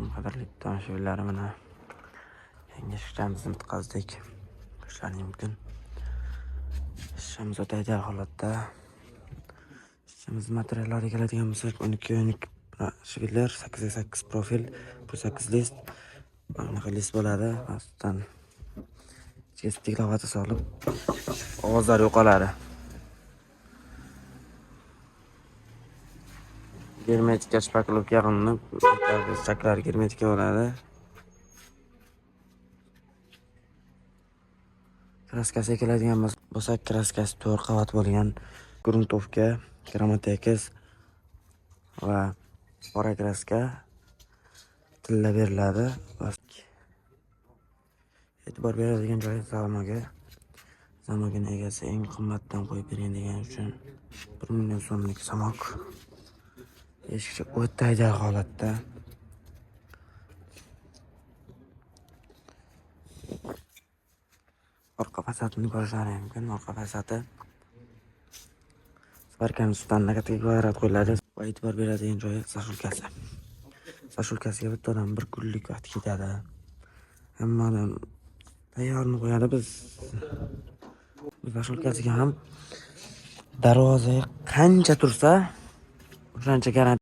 Qadrli tomoshabinlar, mana yangi shishamizni bitkazdik. Ishlaring mumkin. Shishamiz o'ta ideal holatda. Shishamiz materiallariga keladigan bo'lsak, 12 shvillar, 8x8 profil, bu 8 list. Bunaqa list bo'ladi. Asldan ichiga stiklovata solib, ovozlar yo'qoladi. Germetika shpaklov qilinib, shaklar germetika bo'ladi. Kraskasiga keladigan bo'lsak, kraskasi 4 qavat bo'lgan gruntovka, gramotekis va qora kraska tilla beriladi. E'tibor beradigan joyi zamoga. Zamogini egasi eng qimmatdan qo'yib bergan degan uchun 1 million so'mlik zamok. Eshikcha o'ta ideal holatda. Orqa fasadini ko'rishlari mumkin. Orqa fasadi sparkani ustidan negativ kvadrat qo'yiladi va e'tibor beradigan joyi sashulkasi. Sashulkasiga bittadan bir kunlik vaqt ketadi. Hammadan tayyorni qo'yadi. Biz sashulkasiga ham darvozaga qancha tursa o'shancha garantiya